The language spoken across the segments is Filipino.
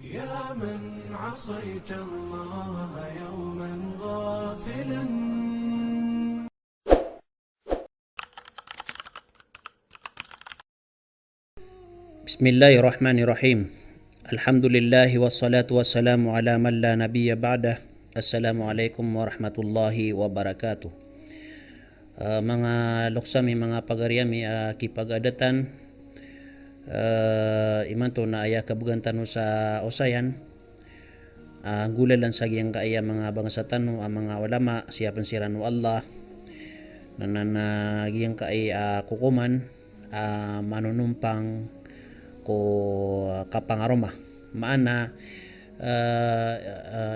يا من عصيت الله يوما غافلا. Bismillahirrahmanirrahim. Alhamdulillah wassalatu wassalamu ala man la nabiyya ba'dah. Assalamualaikum warahmatullahi wabarakatuh. Mga luksami, mga pagariyami, kipagadatan, iman to na aya kabugantan sa usayan. Gulalan sa giyang kaaya mga bangsatan no, ang mga ulama siyapan siran no Allah nananagiyang kaaya kukuman manunumpang ko kapangaroma maana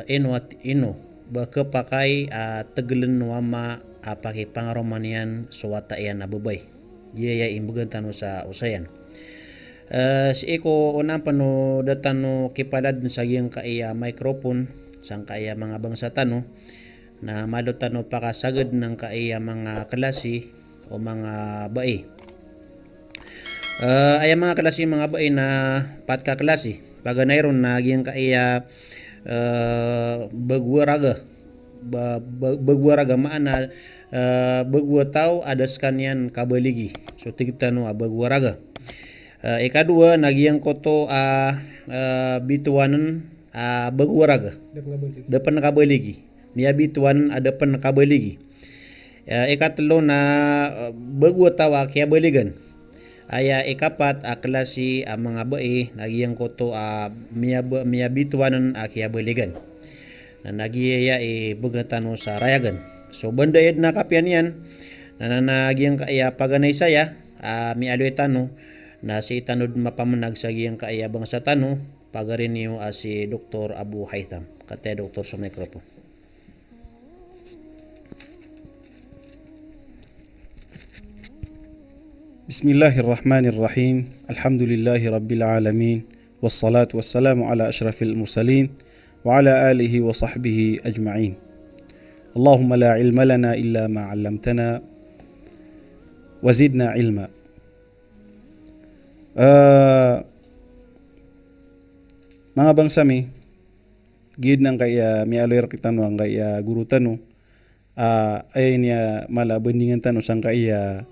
ino at ino bakapakay tegelan wama apake pangaromanian suwata yan abubay yaya imbugan tano sa usayan. Si iko unang pano datano kipalad sa giyang kaya microphone sang kaya mga bangsa tano na malutano pakasagad ng kaya mga klase o mga bae. Ay mga klase mga bae na patka klase paganayron na giyang kaya bagwaraga bagwaraga maana bagwataw adas kanyan kabaligi so tigtano bagwaraga. Ikadua nagyang koto bituanan bagwaraga depan kabaligi niya bituan depan kabaligi. Ikatlo na bagwatawa kaya baligan aya ikapat klase mga bae nagyang koto miya bituanan kaya baligan na nagyaya bugatano sa rayagan. So banda ed na kapyan yan na nagyang kaya paganay saya mialoy tano na si tanod mapamanag sa giyang kaayabang sa tano pagarin niyo si Dr. Abu Haytham kate Dr. sa microphone. Bismillahirrahmanirrahim. Alhamdulillahi rabbil alamin. Wassalatu wassalamu ala ashrafil mursalin wa ala alihi wa sahbihi ajma'in. Allahumma la ilma lana illa ma 'allamtana wa zidna ilma. Mga bangsami gid nang kaya mialoy kita no ang kaya guru tano ay niya mala bandingan tano sang kaya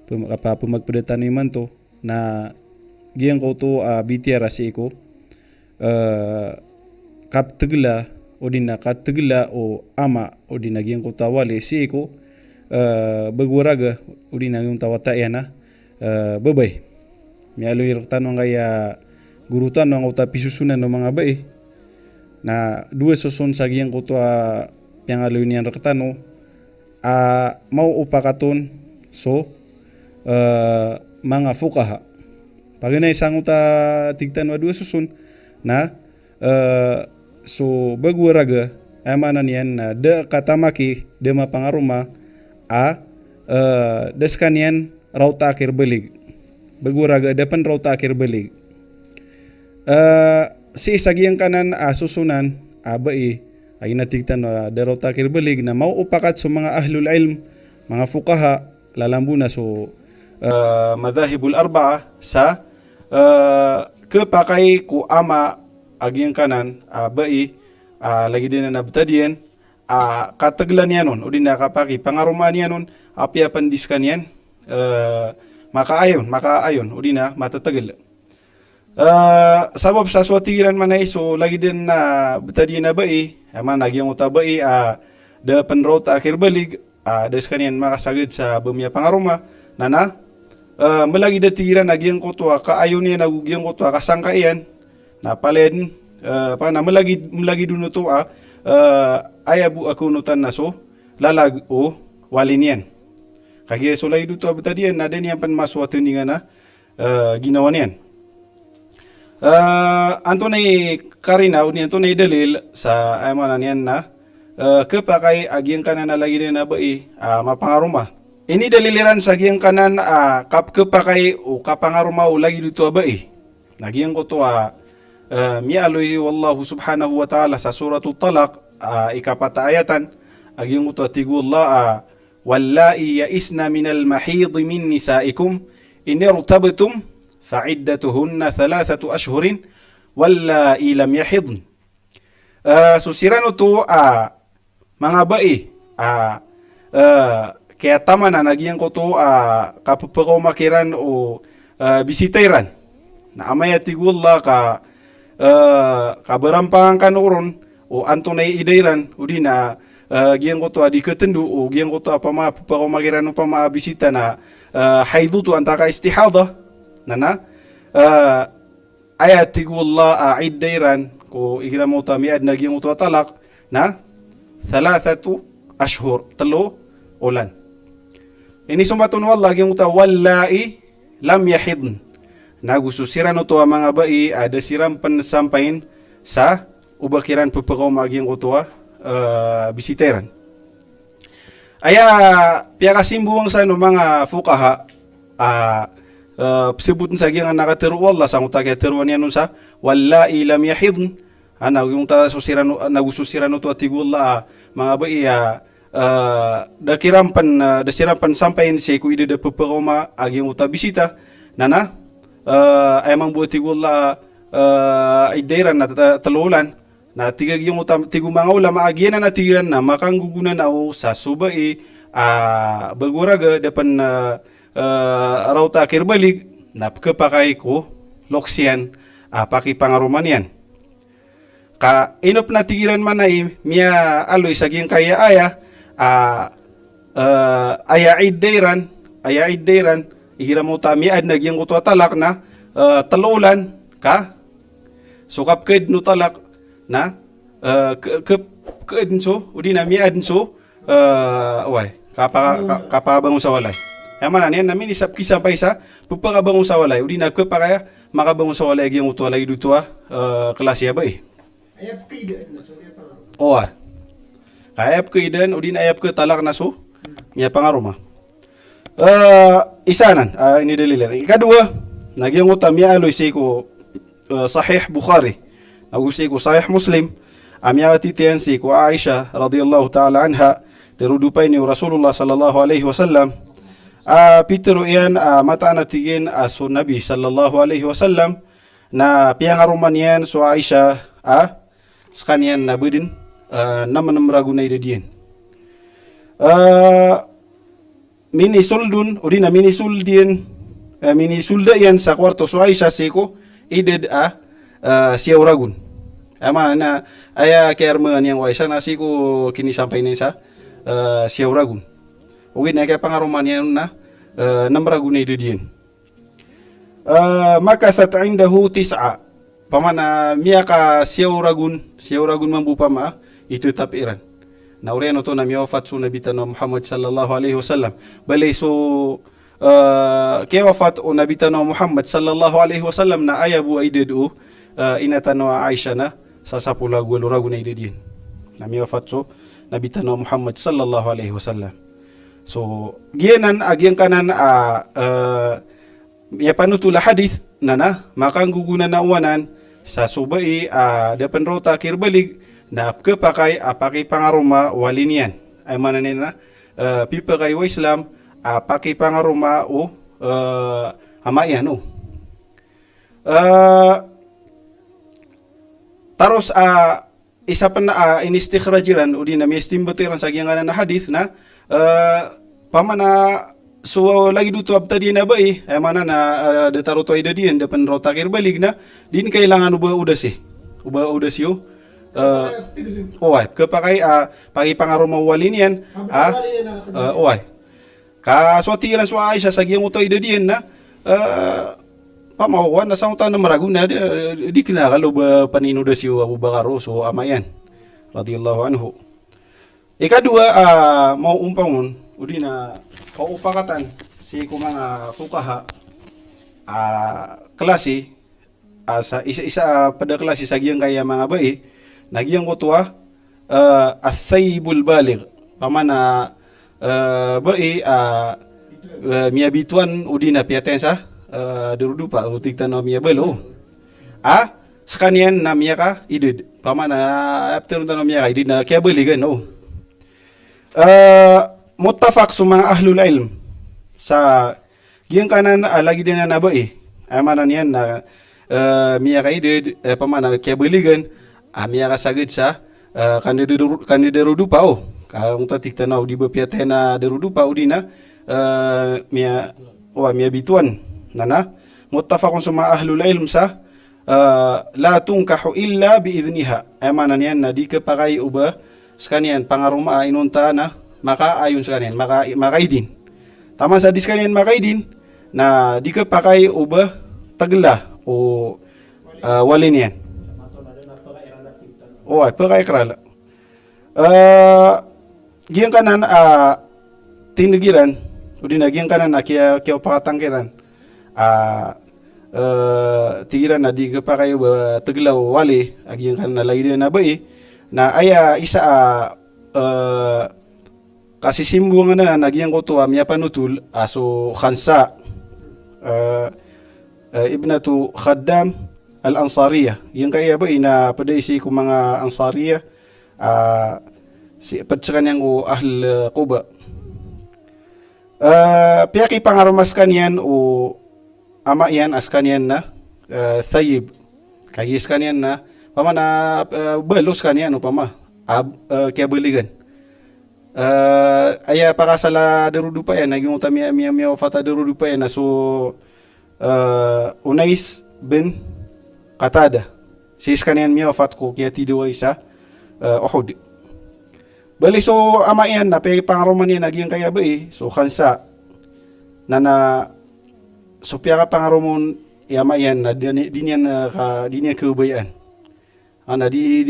pumagpadatan iman to na giyang ko to BTR si ko kaptagla o din na katagla o ama o din na giyang ko tawali si ko bagwaraga o din na yung tawata yan babay mialoy tanong kaya gurutan ng uta pisusunan ng mga bae na dua susun sa giyang ko to yang aloy niyan rakatano mau upakaton so mga fukaha paginay sang uta tigtan wa dua susun na so bagwaraga amanan yan na de katamaki de mapangaruma deskanian rauta akhir belig bagwaraga depan rauta akhir belig si sagyang kanan susunan bae ay natigtan de rauta akhir belig na mau upakat sa mga ahlul ilm mga fukaha lalambuna so madhahibul arba'a sa kepakay ku ama agyang kanan bae lagi din na nabtadiyan kataglan yanon o din nakapaki pangaruman yanon apiapan diskan yan makaayon o din na matatagal sabab sa swatigiran manay so lagi din na btadiyan na bae man agyang uta bae da panrota akhir balig diskan yan makasagad sa bumya pangaruma na malagi datiran nagyang kutwa kaayon niya nagyang kutwa kasangkaian na palen na malagi duno to ayabu akunutan na so lalag o walin yan kaya so lagi duto abtadian na din yan pan maswatu ni nga na ginawa niyan anto na karinaw ni anto na dalil sa aymanan yan na kepakay agyang kanan na lagi din na bae mapangaruma. Ini daliliran sa giyang kanan kapkepakay o kapangarumaw lagi dito bae. Nagyang ko to mialoy wallahu subhanahu wa ta'ala sa suratul talaq ikapata ayatan agyang ko to tigullah wallai ya'isna minal mahid min nisaikum in irtabtum fa'iddatuhunna 3 ashhurin wallahi lam yahidn. Susiran tu mga bai kaya tama na nagyan ko to kapapakaw makiran o bisitairan na amaya tigulla kabarampangan kan uron o antonay idairan udi na gian ko to di ketendu o gian ko to apa ma papakaw makiran o pama bisita na haidu tu antaka istihada na ayat tigulla idairan ko igira mo ta miad na gian ko to talak na 3 ashhur telo ulan. Ini sumatun wallah yung uta wallahi lam yahidn. Nagususiran ito ang mga bai ada siram pensampain sa ubakiran pupakaw maging utua bisiteran. Aya piyakasimbuang sa mga fukaha sebutun sa gyang nakatiru wallah sa uta kaya tiruan yan sa wallahi lam yahidn. Yung ta susiran nagususiran ito atigulla mga bai dasirampan sampai si ku ide de peperoma agi uta bisita nana ay mang buati gula idairan na telulan na tiga gyung uta tigu mga ulama agian na tigiran na makanggugunan au sa subai baguraga depan rauta akhir balik na kepakai ko loksian paki pangaruman yan ka inop na tigiran manay miya aloy sa gyang kaya aya idairan ihira mo ta miad na gyang utwa talak na telulan ka sukap ked no talak na so udi na miad so kapabang sa walay yaman yan namin isap kisapay sa pupakabang sa walay udi na kapakaya makabang sa walay gyang utwa lagi dutwa klasya ba ayap kaidan na so ayap kaidan udin ayap ke talak na so miya pangaruma isanan ini dalilan ikadua nagyang utam miya aloy ko sahih Bukhari nagusi ko sahih Muslim amya titian ko Aisha radhiyallahu ta'ala anha derudupay ni Rasulullah sallallahu alaihi wasallam pitero iyan mata natigin so Nabi sallallahu alaihi wasallam na piyangaruman yan so Aisha sekanian nabudin naman ragunay dedian mini suldun udi na mini suldien mini sulda yan sa kwarto so Aisha seko ided siya ragun ama na aya kerman yang Aisha na seko kini sampai na sa siya ragun ugin na kaya pangaruman yan na namragunay dedian makasat indahu 9 pamana miyaka siyauragun mambupama itu tapiran na ureno to na miwafat so nabitan no Muhammad sallallahu alaihi wasallam balay so kewafat o nabitan no Muhammad sallallahu alaihi wasallam na ayabu aidedu inatan no Aisha na sa sapula gwaluragun aidedin na miwafat so nabitan no Muhammad sallallahu alaihi wasallam so gianan agyang kanan ya panutula hadith nana makang gugunan na uwanan sa subai depan rota akhir balik na kepakai pakai pangaruma walinian ay mananin na pipakai wa Islam pakai pangaruma o amayan o taros isa pa na inistikhrajiran o di na may stimbatiran sa gyanganan na hadith na pamana so lagi duto abta di na ba ay mana na detaro to ida diyan depan rota akhir balik na din kailangan uba udas yo kepakai pagi pangaruma walin yan kaswatiran so Aisha sa giyang uto ida diyan na pamawan na sa uta na maragun na di kinakalo ba paninudas yo Abu Bakar so amayan radhiyallahu anhu ikadua mau umpangon udi na kaupakatan si mga fukaha klase sa isa pada klase sa giyang kaya mga bai nagyang kutwa as-sayyibul baligh pamana bai miabituan udi na piatensa derudupa utiktan no mia belo sekanian na mia ka idid pamana after no mia ka idid na kaya baligan muttafaq sumang ahlul ilm sa giyang kanan lagi din na nabai ay manan yan na miya kaide pamana kya beligan miya kasagid sa kandidaru dupa kung tatik tanaw di bapia tena derudupa udina miya bituan nana muttafaqun suma ahlul ilm sa la tungkahu illa biidniha ay manan yan na di kepakai uba sekanian pangaruma inunta na maka ayun sekanian makaidin tama sa di sekanian makaidin na di kepakai uba tagla o walin yan ay pakai krala giyan kanan tinigiran udina giyan kanan kya pakatangkiran tigiran na di pa kayo taglaw wali agiyan kan na lagi na ba na aya isa kasi simbungan na nagyan ko to miya panutul aso Khansa ibnatu Khaddam al-Ansariya yung kaya ba na padaisi ko mga Ansariya si patsakan yang ahl Quba piyaki pangarumas kanyan o ama yan askan yan na thayib kagis kan yan na pamana belos kan yan upama kaya beligan aya pakasala derudupa yan naging utami miya fata derudupa yan na so Unais bin Qatada sis kan yan miya fat ko kaya tido isa Uhud bali so ama yan na pangaruman yan naging kaya ba so Khansa na supaya pangarumon yama yan na dinyan kaubayan ana di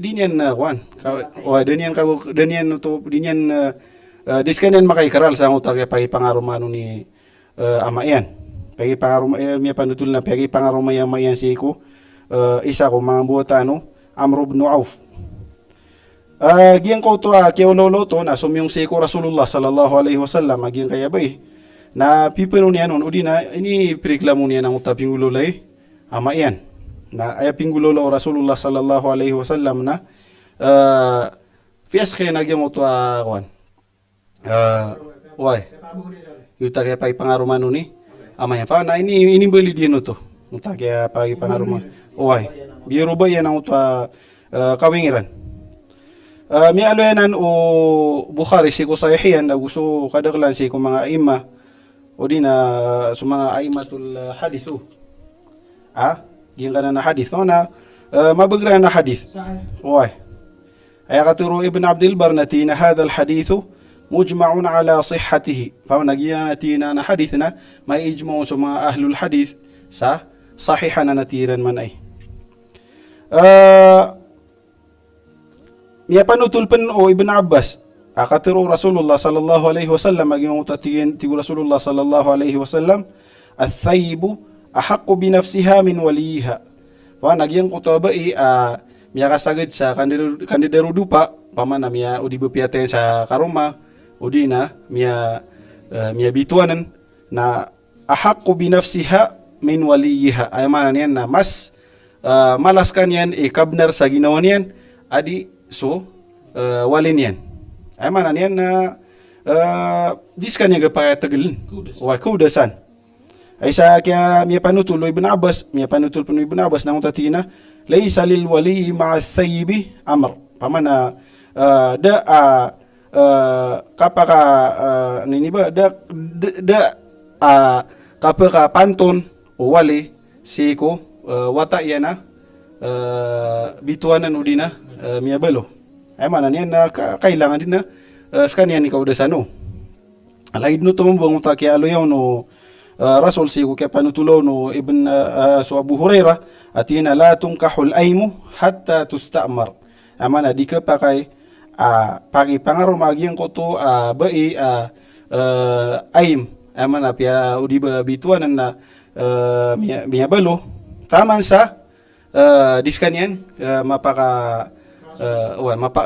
dinyan kwan dinyan to dinyan diskanen makai karal sa utak pagi pangarumano ni ama yan pagi pangarum miya panutul na pagi pangaruma yama yan si ko isa ko mga buotano Amr ibn Auf giyan ko to kaya lolo to na sumyong si ko Rasulullah sallallahu alaihi wasallam giyan kaya ba na pipeno niya nun udina ini periklamu niya ng utapingulolay ama yan na ay pingulolo Rasulullah sallallahu alaihi wasallam na fias kaya nagyang uto kwan yuta kaya pagi pangarumano ni ama yan pa na ini beli din to yuta kaya pagi pangaruman biro ba yan ang uto kawingiran mi aloyanan o Bukhari si ko sahihan na gusto kadaglan si ko mga ima o di na sa mga aimatul hadithu yung ka na hadith na mabagra na hadith ay katuro Ibn Abdul Bar na tina hadal hadithu mujma'un ala sihhatihi nagyan na tina na hadith na may ijmo sa mga ahlul hadith sa sahiha na natiran man ay miya panutulpan o Ibn Abbas akatiro Rasulullah sallallahu alaihi wasallam maging utatingin tigo Rasulullah sallallahu alaihi wasallam at-thayyibu ahaqqu bi nafsiha min waliha nagyang kutoba miya kasagid sa kandidaru dupa pamana miya udi bepiate sa karuma udi na miya bituanan na ahaqqu bi nafsiha min waliha ay manan yan na mas malas kanyan kabnar sa ginawa niyan adi so walin yan ay manan yan na diskan niya gapaya tagalin kudasan ay sa kaya miya panutul Ibn Abbas na utatina laysa lil wali ma'a thayyibi amr pamana kapaka niniba kapaka panton o wali siko wata yana bituanan udina miya belo ay manan yan na kailangan din na skanian ikaw dasano alay no tumubong ta kaya alo yaw no Rasul si kaya panutulo no Ibn so Abu Hurairah atina la tunkahul aimu hatta tustamar amana di ka pakai pagi pangarumagian ko to bai aim amana pia udi bituan na miya balo taman sa diskanian mapaka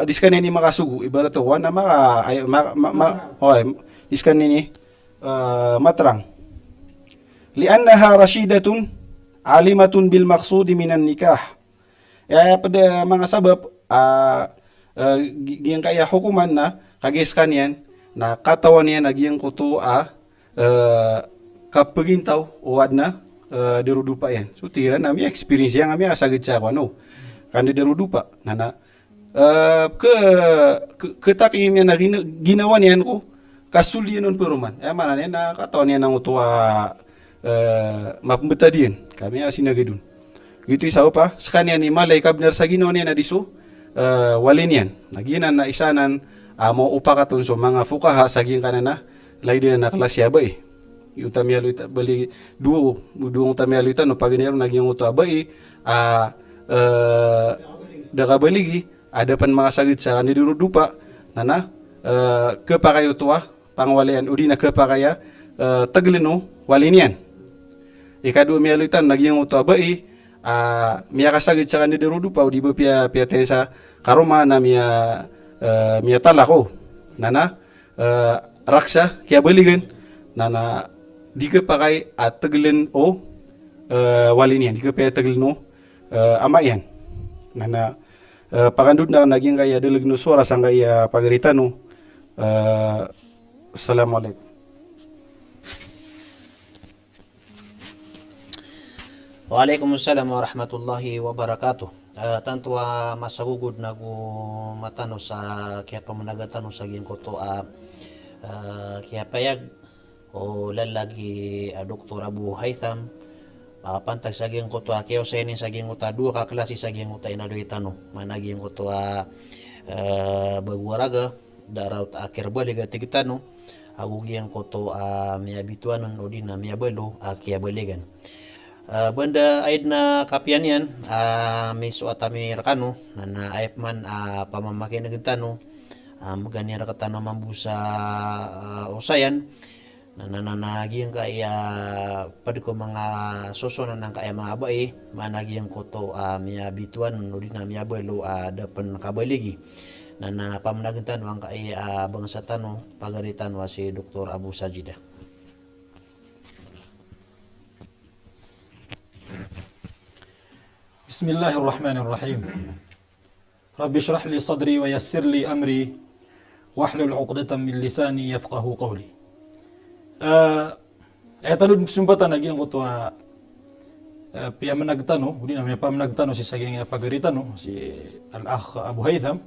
diskan ini makasugu ibarat to wana diskan ini matrang li'annaha rashidatun alimatun bil maqsudi minan nikah pada mga sabab giyang kaya hukuman na kagiskan yan na katawan yan nagyang kuto kapagintaw uwad na derudupa yan. So tira nami experience yang kami asa getsa ko ano. Kan derudupa. Nana ke taki mi na ginawa niyan ko kasulian nun peruman. Mana niya na katawan niya ng utua mapembetadian. Kami asinagidun. Gitu isa pa skanya ni malay kabner sa ginawa niya na diso walinian. Naginan na isanan mo upakatun so mga fukaha saging kanana lain na kelas ya bay. Utami aluita bali duo utami aluita no paginero naging uto abay daga baligi ada pan mga sagit sa kandiru dupa nana kepakayo tua pangwalian udina kepakaya taglino walinian ikadu mi aluita naging uto abay miya kasagit sa kandiru dupa udi ba pia tensa karoma na miya talako nana raksa kaya baligan nana di ke pakai tegelin o walinian di ke pakai tegelin o amayan nana pakandut na naging kaya delegno suara sang kaya pagaritano assalamualaikum. Waalaikumsalam warahmatullahi wabarakatuh. Tantua masagugud nagu matano sa kaya pamanagatan sa gin ko to kaya payag o lalagi Dr. Abu Haytham pantag sa gin ko to kaya usainin sa gin ko ta dua ka klase sa gin ko ta inaluitano managin ko to bagwaraga daraw ta akhir baliga tigitano agugian ko to miabituanon o din na miabalo kaya baligan. Banda aid na kapian yan may suatami rakano na ayap man pamamakin na gitano magani rakatano mambusa usayan nananagiyang kaya pwede ko mga susunan ng kaya mga abay managiyang ko to miya bituan no din na miya balo dapan nakabaligi na pamanagintan ang kaya bangsa tano pagaritan wa si Dr. Abu Sajida. Bismillahirrahmanirrahim. Rabbi shrah li sadri wa yassir li amri wahlul 'uqdatam min lisani yafqahu qawli. Tanod sumbatan nagyang ko to piya managtano, udi na may pamanagtano si saging pagaritano si al-akh Abu Haytham.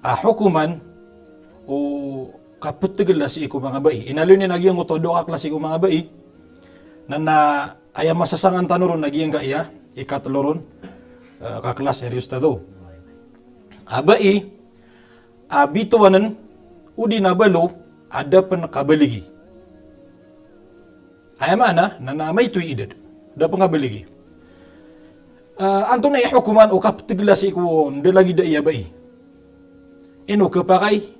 Hukuman o kaputigal si iku mga bai. Inalo ni nagyang ko to do klase ko mga bai. Na aya masasangan tanuron nagyang kaya ikatloron kaklas eri ustado. Abai abituanan udi nabalo ada penakabaligi. Aya mana na may tuy idad da pengabaligi. Anto na ihukuman o kaptiglas iko ndelagi da iya bai. Ino kepakai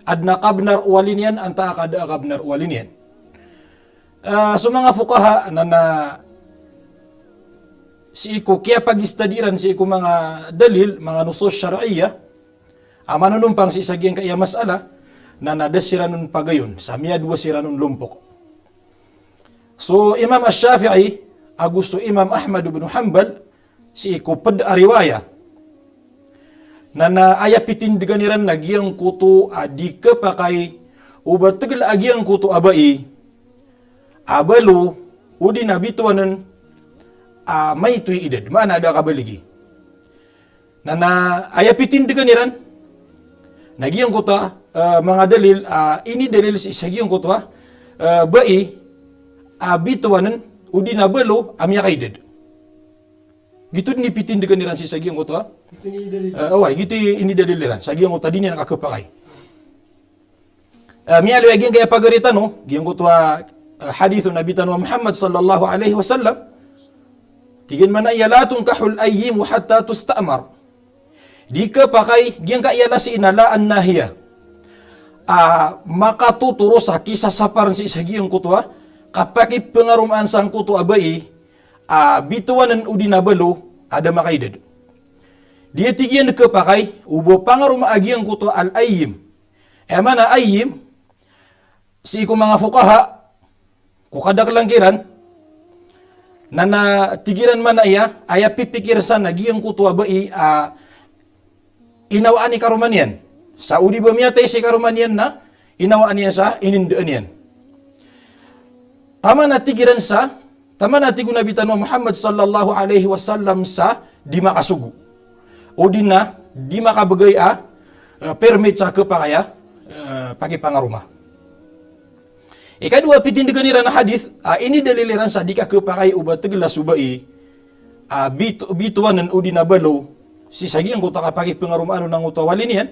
adna kabnar walinian anta akada kabnar walinian. So mga fukaha na si iko kaya pagistadiran si iko mga dalil, mga nusus syar'iyya manunumpang si isagyan kaya masala na nadasiranun pagayon sa miya dua siranun lumpok. So Imam Ash-Shafi'i agusto Imam Ahmad bin Hanbal si iko pad ariwaya na ayapitin diganiran nagyang kuto adi kepakai ubat tegel agyang kuto abai abalo udi nabituanan may tuy idad mana ada kabaligi na ayapitin diganiran nagyang kuto mga dalil ini dalil si isagyang kuto bai abituanan udi nabalo amya kaidad gitu ni pitin diganiran si isagyang kuto Ito ni dalil. gitu ini dalilan sagyang kuto din yan nakakepakai miyalo agyang kaya pagarita no gyang kuto hadith Nabi Tanwa Muhammad sallallahu alaihi wasallam tigin man ay la tunkahul ayyim hatta tustamar di ka pakai gyang kaya la si inalaan nahiya makatuturo sa kisah saparan si isagyang kuto kapag pengarumaan sang kuto abai bituanan udi nabalo ada makaidad dia tigyan ke pakai ubo pangaruma agyang kuto al ayyim mana ayyim si iku mga fukaha kukadak langkiran na tigiran man aya pipikir sana giyang kutua bai inawaan ni karumanian sa udi bamiyatay si karumanian na inawaan niya sa inindaan yan tama na tigiran sa, tama na tigun Nabi Tanwa Muhammad sallallahu alaihi wasallam sa di makasugu. O di na, di makabagay permit sa kapakaya, pagi pangaruma. Ikadua pitindigan nira na hadis, ini daliliran sa di ka kapakay ubat tegla subai, bituanan o di nabalo, si sagi ang kuta kapagi pangaruma ng utawalin yan,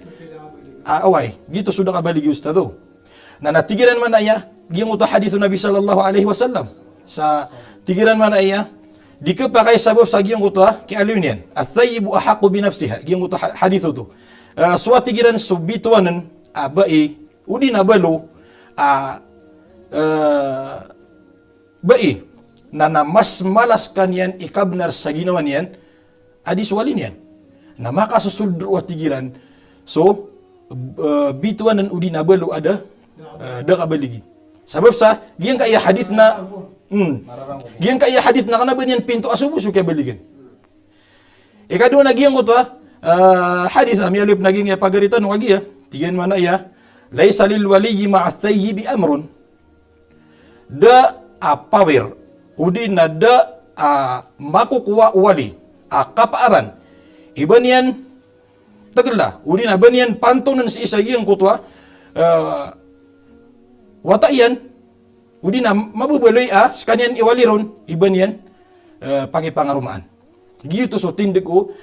away, gitu sudah kabalik ustado. Na natigiran man aya, giyang uta hadithu Nabi sallallahu alaihi wasallam. Sa tigiran man aya, di ka pa kay sabab sa giyang uta, kay alun yan. At-thayyibu ahaqu binafsiha, giyang uta hadithu to. Suwa tigiran subituanan, bai, udi nabalo, bai, na mas malas kanyan ikabnar sa ginawan yan, adis walin yan. Na makasusuldro at tigiran, so, bituanan udi nabalo ada, da kabaligi. Sabab sa giyang kaya hadith na giyang kaya hadith na kanaban yan pinto asubuso kaya baligan. Ikadua na giyang ko to hadith amyalip naging pagarito no agiya tigan man aya laysa lil waliyyi ma'a thayyibi amrun. Da power udi na da makukuwa wali kapaaran iban yan tagala udi na ban yan pantonan si isa giyang ko to wata yan, udi na mabubaloy sekanyan iwaliron, iban yan, pakipangarumaan. Gito so tindig ko,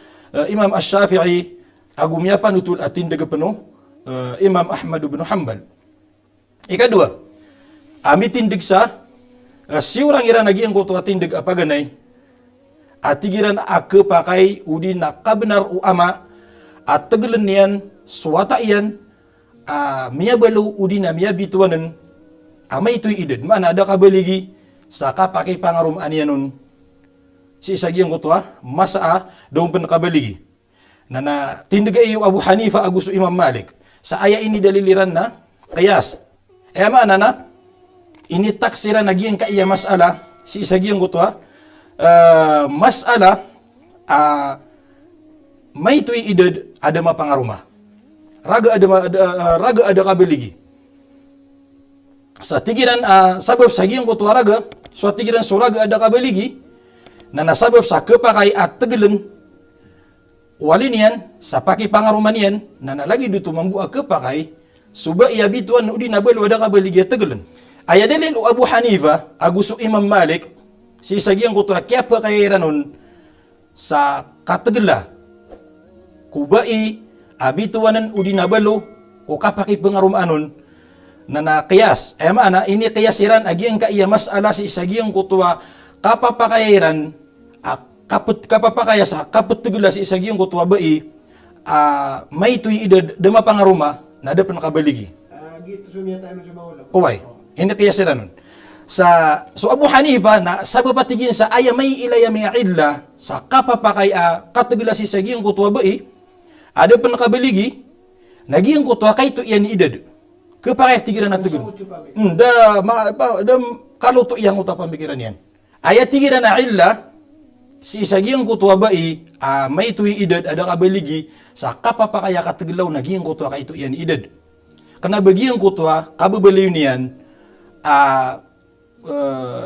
Imam Ash-Shafi'i, agumyapan utul at tindig pano, Imam Ahmad bin Hanbal. Ikadua, ami tindig sa, siurang ira nagiyang ko to at tindig apaganay, at tigiran pakay, udi na kabenar ama, at tagalan yan, suwata yan, miyabalo, udi na miyabituanan, amay ito'y idad. Mana ada kabaligi sa kapaki pangarumaan yan nun. Si isagiyang ko to masa doon pa nakabaligi. Na tindiga iyo Abu Hanifa agusto Imam Malik. Sa aya ini daliliran na kayas. Mana na ini taksira naging kaiya masala si isagiyang ko to masala may ito'y idad ada mapangaruma. Raga ada kabaligi. Sa tigiran sabab sa giyang kutwaraga, sa tigiran suraga ada kabaligi, na nasabab sa kapakay at tagalan, walin yan, sa pakipangaruman yan, na nalagi dito mambuha kapakay, suba iabituan udi nabalo ada kabaligi at tagalan. Ayadalil o Abu Hanifa, aguso Imam Malik, si isa giyang kutwa, kaya pa kaya ranon, sa katagala, kubai, abituanan udi nabalo, o kapakipangarumanon, na nakiyas. Mana ini kiyasiran agiyang kaiya masala si isagiyang kutwa kapapakairan kapapakaya sa kaputugula si isagiyang kutwa bai may tuy idad dama pangaruma na dapat nakabaligi. Gitu sumiyata ano sa mawala. Uway, ini kiyasiran nun. So Abu Hanifa na sababatigin sa aya may ilaya may illa sa kapapakay katugula si isagiyang kutwa bai ada pa nakabaligi nagiyang kutwa kay to iyan idad. Kapakaya tigiran na tugun. Da kaluto iyang uta pamikiran yan. Aya tigiran na illa, si isagiyang kutwa bai, may tuwi idad, ada kabaligi, sa kapapakaya kataglaw, nagiyang kutwa ka ito iyan idad. Kana bagiyang kutwa, kababaliw niyan,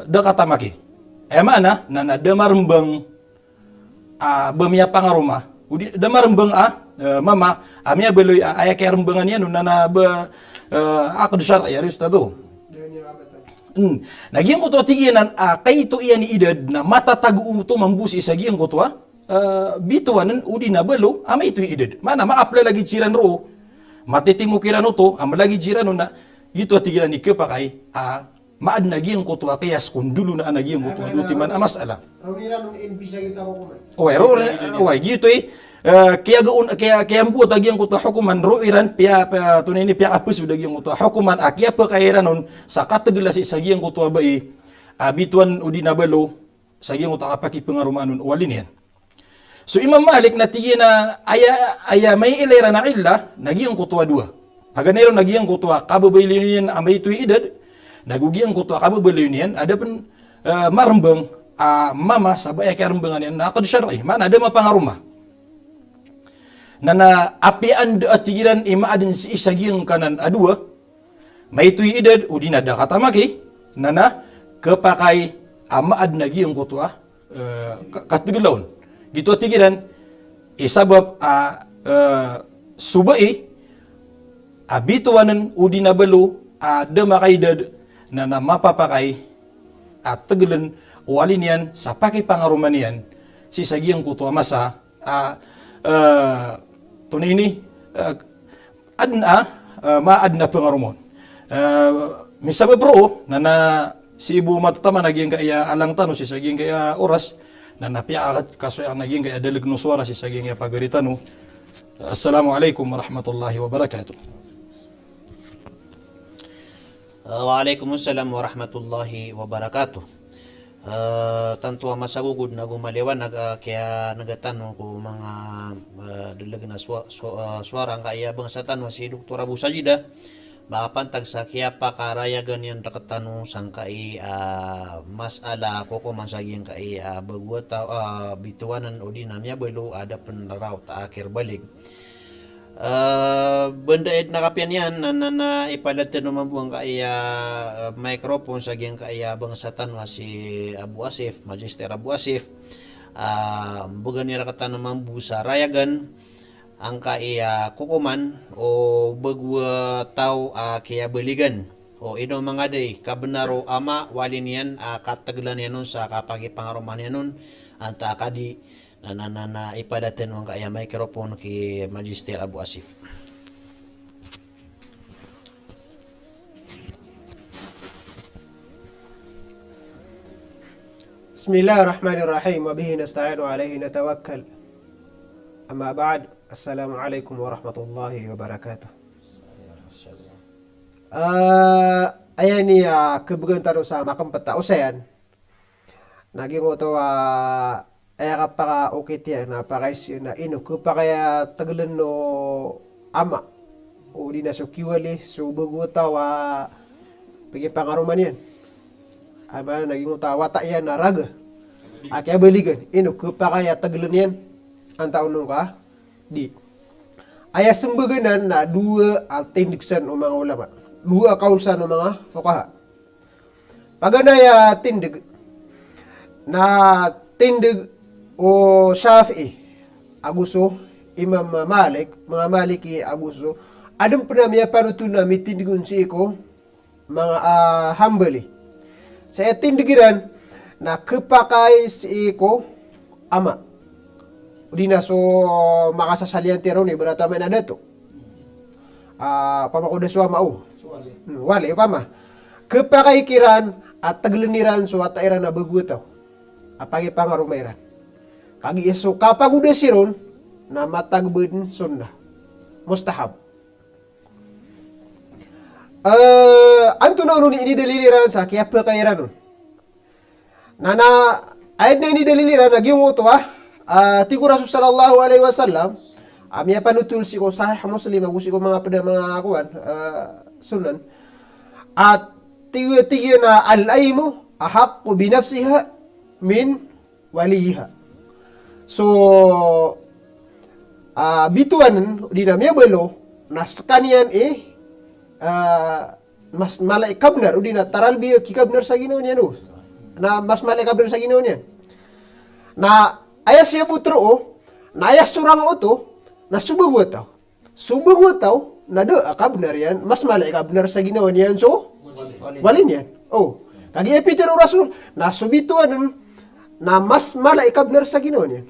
da katamaki. Mana, na damarambang, bamiya pangaruma, damarambang mama, amya baloy, aya kaya rambangan yan, akad syar'i yaris tado. Nagiyang kutwa tiginan kay ito iyan ni idad na matatago to mambusi sa giyang kutwa bituanan udi na balo amay ito idad. Mana maapla lagi jiran ro matitimu kirano to amalagi jiran na ito tiginan ni kapakay maad na giyang kutwa kayas kundulo na anagiyang kutwa duti man amasala. Rawira nung imbisa kita ko man. Oy gito kaya buat lagi yang kuta hukuman ruiran pia tunini pia apus udah yang kuta hukuman akia pa kairan sa kategelasi sa yang kuta bai abituan udi nabalo sa yang kuta kapaki pengaruman walin yan. So Imam Malik natigi na aya may ilera na illa nagiyang kuta dua. Paganero nagiyang kuta kababailin yan amay tuy idad nagugiyang kuta kababailin yan ada pen marembang mama sabay kaya rembangan yan na akad syar'i mana ada mapangaruma. Na apian da atigiran imaadin si isagiyang kanan adua may tuy idad udi na da katamaki na kepakai amaad nagi yung kutua katiglaon gitu tigiran isabab subai abituanan udi na balo ada makaidad na mapapakai at tegelan walin yan sa pakipangaruman yan si sagiang kutua masa tunay ini maad na pangarumon misabab bro na si ibu matatama naging kaya alang tano si saging kaya oras na napiakat kaso ang naging kaya dalig no suara si saging kaya pagaritano. Assalamualaikum warahmatullahi wabarakatuh. Waalaikumsalam warahmatullahi wabarakatuh. Tanto masagugod na gumaliwan kaya nagatanong ko mga dalag na suara ang kaiyabang sa tanong si Dr. Abu Sajida makapantag sa kaya pa karayagan yan rakatanong sang kai masala ko mansaging kai bagwata bituanan o dinamya belo ada penaraw ta akhir balik benda nakapian yan na ipalatin naman buang kaya microphone sa giyang kaya bangsatan si Abu Asif, Magister Abu Asif bugan nira kata naman busa rayagan ang kaya kukuman o bagwa tao kaya baligan o ino mga day kabenaro ama walin yan kataglan yan nun sa kapagipangaruman yan nun anta kadi na ipadatin mo kaya microphone kay Magister Abu Asif. Bismillahirrahmanirrahim wa bihi nasta'inu alayhi natawakkal. Amma ba'd. Assalamu alaikum warahmatullahi wabarakatuh. Ayan ni kebegantan sa makam peta usayan. Naging ito ay kapaka ukit yan na pakaisyo na ino kapaka tagalan no ama o di na so kiwali so baguta wa pagi pangaruman yan ama naging utawa ta yan na raga kaya baligan ino kapaka tagalan yan ang taon nung ka di ay sembaganan na dua tindiksan o mga ulama dua kaulsan o mga fuqaha paganaya tindig na tindig o Shafi'i aguso Imam Malik mga Maliki aguso adam pernah panutuna mitindigun si iko mga Hanbali sa tindigiran na kepakai si iko ama di na so makasasalian tero ni berata man ada to pamakuda suwa mau wali pama kepakai kiran at tagleniran so at iran na bagutaw apagi pangarumairan kagi iso kapag udah siron na matagbin sunnah mustahab anto na uno ini daliliran sa kaya pa kairan nana ayat na ini daliliran nagyong uto tiku Rasul sallallahu alaihi wasallam amya panutul si ko sahih Muslim agusi ko mga pada mga kuan sunan at tiga na al-aimu ahaqqu bi nafsiha min waliha so bituan di namanya belo naskanian mas malai kabnar udina taral biyo ki kabnar sa Ginoo niya no na mas malai kabnar sa Ginoo niya na ayas siya putro na ayas surang uto na subagwataw na do kabnar yan mas malai kabnar sa Ginoo niya so walin yan kagi epitero Rasul na subituan na mas malai kabnar sa Ginoo niya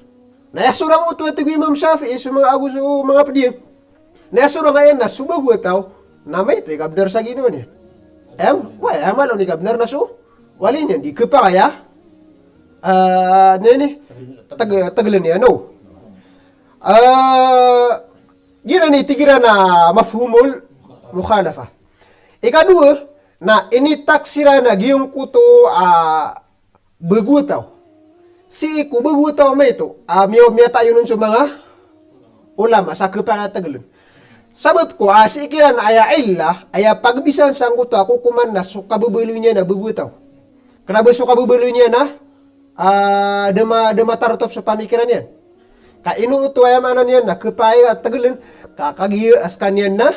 na yasurang uto ito Imam Shafi'i so mga aguso mga pediem na yasurang ayan na subagwataw na may ito kabnar sa Ginoo niya malo ni kabnar na so walin yan di kepa kaya tagalan niya no gina ni tigira na mafhumul mukhalafa ikadua na ini taksira na giyong kuto bagutaw si iku bagutaw may ito miya tayo nun sa mga ulama sa kepangatagalan sabab ko si ikiran aya illa aya pagbisan sang kuto ako kuman na so kabubalo niya na bagutaw kenapa so kabubalo niya na dema tarotop sa pamikiran yan ka inu ito aya manan yan na kepaya at tagalan kakagiya askan yan na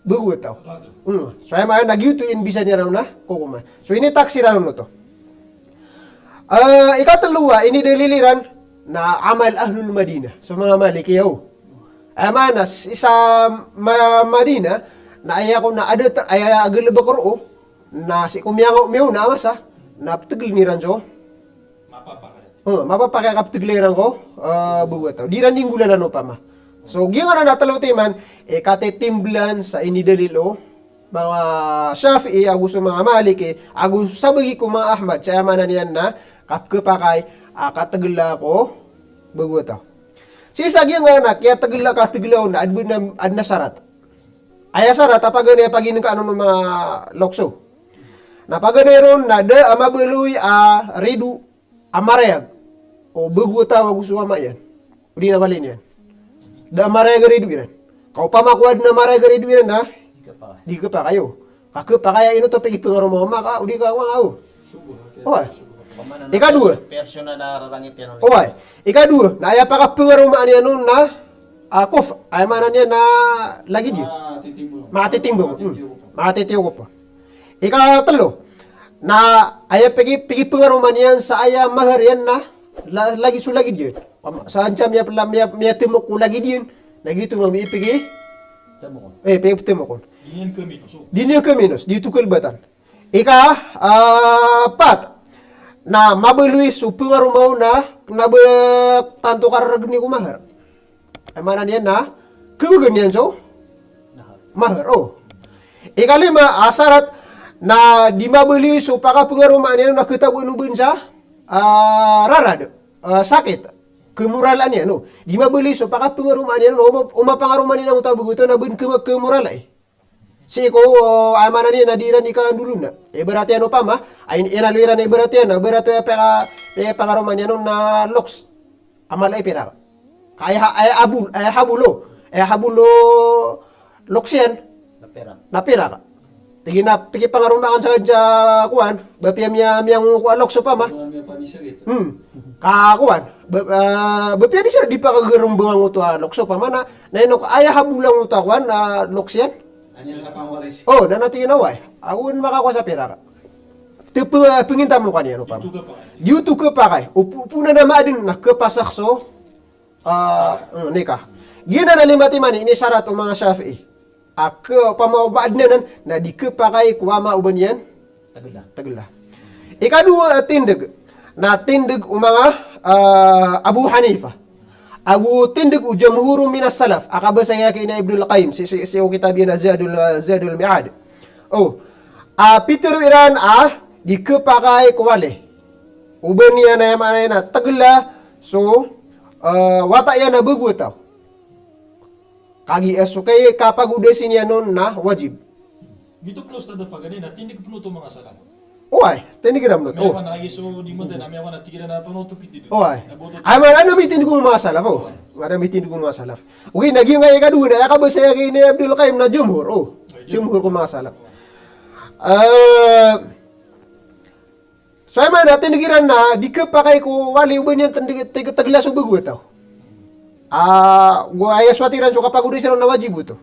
Begut tau. So ay mga nagyutuin bisa niya na kukuman. So ini taksi na no to. Ikatuluwa, ini daliliran na amal ahlul Madinah. So mga Malikiyaw. Ay mana isa Madinah na aya ko na ada aya agil bakoro na si kumyango meu na masa na ptigil ni ranjo. Mapapakay kap tigliran ko buwat tau. Di randing gula no pa ma. So gingan na natalo timan kate timblan sa inidalilo mga Shafi'i agus mga Maliki agus sabagi ko mga Ahmad sa manan yan na kapkapakay katagla ko buwat tau. Sisa gingan na kaya tagla kataglaw na adna sarat. Aya sarat apagani pagin ka ano mga lokso. Napagani na de amabeluy redu amarayag o beguta wa gusto ma yan. Udi na balin yan. Da amarayag redu yan. Kau pamakuad na amarayag redu yan na. Di ka pa kayo. Kakapa kaya ino to pigi pengaro mo ka udi ka wa au. Oh. Ikadua. Persona na rarangit yan. Oh. Ikadua. Na aya pa ka pengaro ma ano na kof ay manan yan na lagi di. Matitimbang. Matitiyo ko pa. Ikatlo. Na aya pigi pengaruman yan sa aya mahar yan na lagi su lagi diyan. Sa ancam ya pala miya timok ko lagi diyan. Lagi tu mami pigi temokon. Pigi temokon. Dinian ke minus. Di tukul batan. Pat. Na mabelui su pengarumaw na tanto karagni ko mahar. Ay manan yan na keganyan so mahar. Oh. Ikalima asarat na di mabeli so paka pengarumaan yan nakita bunubun sa rarad sakit kemuralan yan no di mabeli so paka pengarumaan yan umapangaruman yan ang utabuguto na bun kemuralay si ko amanan yan nadiran ikan dulu na berarti ano pa ma ay inaluiran na berarti peka pangaruman yan na loks amal ay pera kaya ay habulo loks yan na pera ka. Tingin na, pikipangarumakan sa kuwan, bapia miyang kualok so pa ma. Kakuan, bapia di siya di pa kagarumbang ito lokso pa ma na inok aya habulang ito kuwan na loks yan. Oh, na natin ginaway. Ako makakuha sa pera ka. Pinginta mo kanyan pa ma. Dito ka pa kay, upuna na maadin na kapasak so, nika. Gina na limati man, inisarat o mga Shafi'i. Ke pamaubad na di kepakai kuama uban yan tagla. Ikadua tindig na tindig umanga Abu Hanifah. Agu tindig jamhuru minas salaf. Akaba saya kina Ibnul Qayyim si kitabina Zadul Mi'ad. Oh. Peter Iran di kepakai kuwale. Uban yan na mana na tagla so watak yan na bagu tau. Kagi esukay kapag udesin yan nun na wajib. Gitu plus tada pagani na tindig puno to mga salam. Oay, tindig ram not. Mewa na so di mo na mewa na tigira na to no to piti. Oay. Ay man ano mitin ko mga salaf oh. Ada mitin ko mga salaf. Ugi nagi nga ikadu na yakabasa kay ni Abdul Qayyim na jumhur oh. Jumhur ko mga salaf. So ay man natin digiran na di ka pa kay ko wali uban yan taglas ubag tao. Gua ayah suatiran so kapag udah na wajib itu.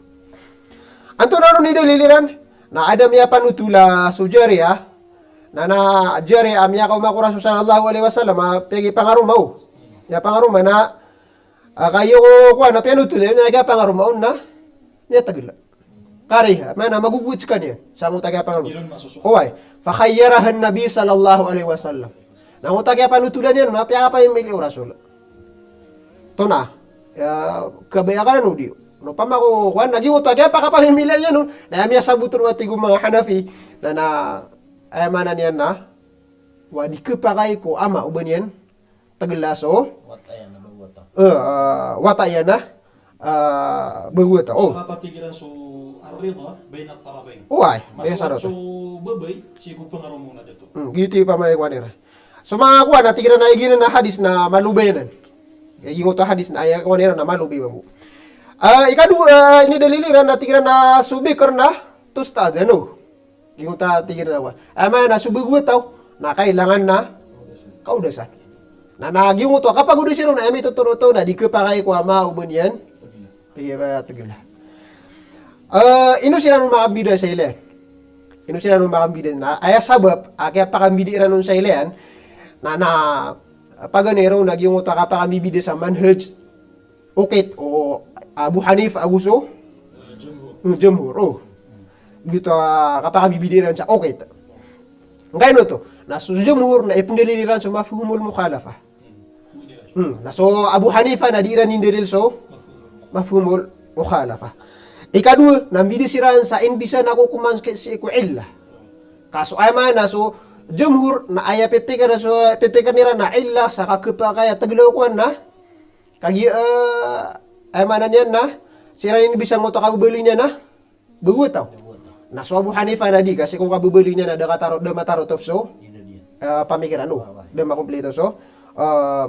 Anto na ni daliliran na ada miya panutula so jari na jari miya kau makura sallallahu alaihi wasallam pegi pangarumaw. Ya pangaruma na kayo ko na panutula na kaya pangarumaw na niya tagla. Kari mana maguguts kan yan sa mo tagay pangarumaw. Oy, fa khayyarahan nabi sallallahu alaihi wasallam. Na mo tagay panutulan yan na piya pa yung mili rasul. To na kabayakan no di no pamako kwan nagi uto kaya pakapamimili yan no na miya sabutur wati ko mga Hanafi na ay manan yan na wadi kepakai ko ama uban yan taglaso watayan na baguta oh Natatigiran so arrida baina tarafain. Uy, Masarap so babay sigo pangarumo muna dito. Gitu pa may kwanira. So mga kuwan natigiran na igina na hadis na malubayanan. Yung ito hadis na ayaw ko nila na malubi mo. Ikadua ini daliliran na tigiran na subi karena tustad ano. Yung ito tigiran na ama na subi ko tao na kailangan na kaudasan. Na nagyong ito kapag udasin na emi tuturo to na di kepakai ko ama uban yan. Pigi ba tigila. Ino sila nung makabida sa ilan. Ino sila nung makabida na. Aya sabab, kaya pakambidi rin nung sa ilan, na paganero, nagyong uta ka pakambibida sa manhaj, ukit, o Abu Hanif, Aguso, Jumhur, oh. Gitu, kapakambibida rin sa ukit. Ngayon to, na sa Jumhur, na ipundililiran sa mafhumul mukhalafa. Na so Abu Hanifa na di rin nindilil so mafhumul mukhalafa. Ikadua, nambidi siran sa inbisa na kukuman si iku illa. Kaso ay man na so Jumhur na aya pepikar nira na illa sa kakapakaya taglaw kuan na kagi ay manan yan na siran inbisa mo to kabubuli niya na bugutaw. Na so Abu Hanifa na di kasi kung kabubuli niya na da mataro topso pamikiran da makumpleto so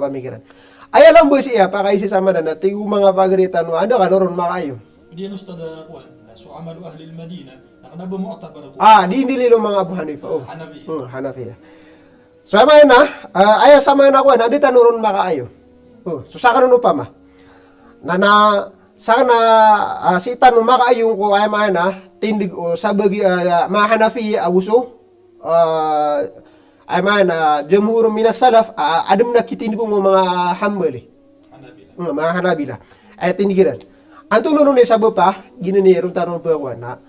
pamikiran. Ay alam bo siya pakaisi sama na tigo mga pagaritan no ada kan ron makayo. Di ustada kuan so amalu ahli al-Madinah nakana mu'tabar ko. Di nililo mga Abu Hanifa. Hanafi. Hanafi. So ay na ay sama na kuan adi tanuron makaayo. So sa kanon pa ma. Sana si tanu makaayo ko ay na tindig o sabagi mga Hanafi aguso ay mana Jumhur minas salaf adam na kitin ko mga Hanbali. Mga Hanabila. Ay tindigiran. Anto nono ni sabo pa gininiron taron pa na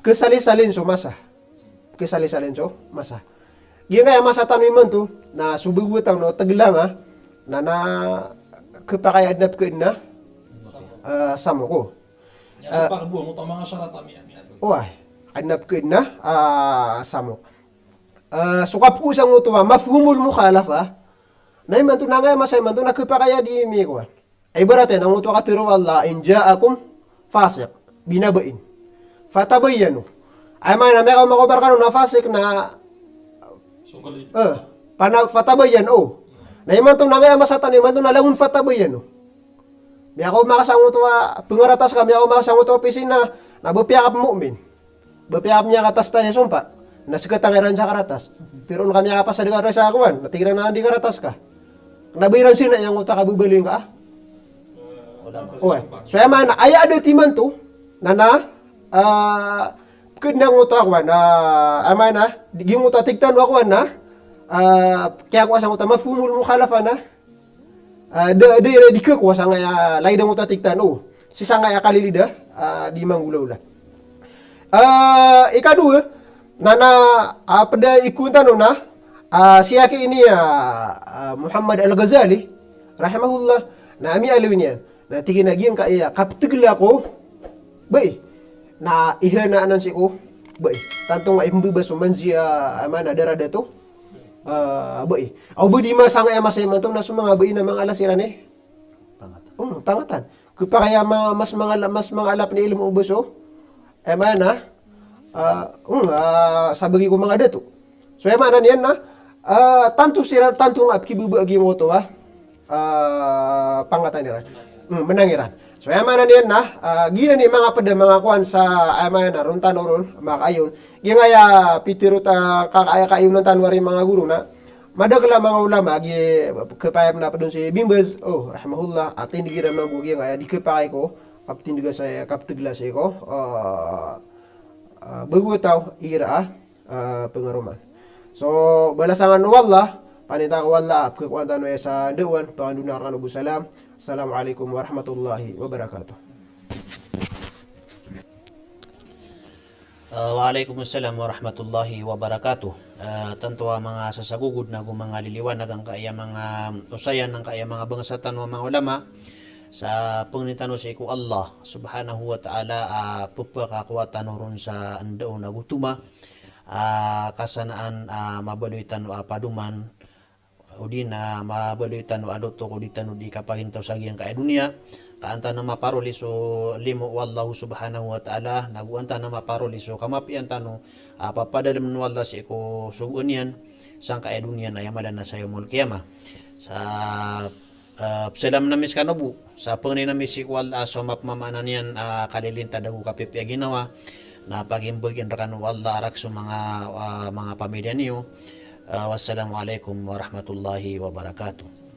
kesali-salin so masa. Kesali-salin so masa. Giyan kaya masa tanong man to na subugutang no taglanga na kapakay adnap ko na samo ko. Ya sa pagbuo mo tama nga syarat ami. Adnap ko na samo. Sukap ko sang utuwa mafhumul mukhalafa na iman to na nga masay man to nakapakaya di mi ko. Ay baraten ang utuwa katiro Allah in ja'akum fasiq binabain fatabayyanu. Ay man na meka makobar kanon na fasiq na fatabayyan na iman to na nga masatan iman to na langun fatabayyanu. May ako makasang utuwa pangaratas kami ako makasang utuwa pisina na bupiyakap mu'min. Bupiyakap niya katas tayo sumpa. Nasikatangiran sa karatas. Pero kami apa sa dekat sa akuan, natigiran na di karatas ka. Nabiran sina yang utak kabubaling ka. So yaman ay ada timan to na kudnang utak akuan na amana yung utak tigtan akuan na kaya ko sa utak mafhumul mukhalafa na di ko sa nga lay dang utak tigtan si sanga ya kalilida di manggulaw la. Ikadua pada ikuntan na siya ini Muhammad Al-Ghazali rahimahullah na ami alawin yan na tiginagyan ka iya kaptigla ko bay na ihana anan si ko bay tantong nga imbuba sumanziya amana darada to bay au budi masang ay masay man to na sumanga bay na mga alasiran pangatan kupakaya mas mga alap ni ilmu ubuso amana sabagi ko mga dato. So yaman yan na tanto nga kibubu agi mo to pangatan niran. Menangiran. So yaman yan na gina ni mga pada mga kuan sa yaman na ron tanoron makayon. Gingaya pitiro ta kakaya kayon ng tanwari mga guru na madagla mga ulama agi kapayam na pa doon si Bimbaz rahimahullah at tindigiran ng bugi ngaya di kapay ko kaptindiga sa kaptigla sa ko bagutaw ira pengaruman. So balasangan wallah panita ko wallah apkuan sa dewan pandunar kanu salam. Assalamualaikum warahmatullahi wabarakatuh. Waalaikumsalam warahmatullahi wabarakatuh. Tanto mga sasagugod na mga liliwanag ang kaya mga usayan ng kaya mga bangsatan ng mga ulama sa pangitano sa iku Allah subhanahu wa ta'ala pupakakuwatan ron sa andao na gutuma kasanaan mabaluitan paduman o din mabaluitan adoto ko ditan di kapahintaw sa giyang kaya dunia kaanta na maparoliso limo wallahu subhanahu wa ta'ala naguanta na maparoliso kamapian tano papadalam no Allah sa iku sugun yan sang kaya dunia na yamadan na sa yomul kiyama sa salam namis kanobu sa panginamis ikwal so mapmamanan yan kalilinta dagu kapipi ginawa na pagimbagin rakan wala arak so mga pamilya niyo. Wassalamualaikum warahmatullahi wabarakatuh.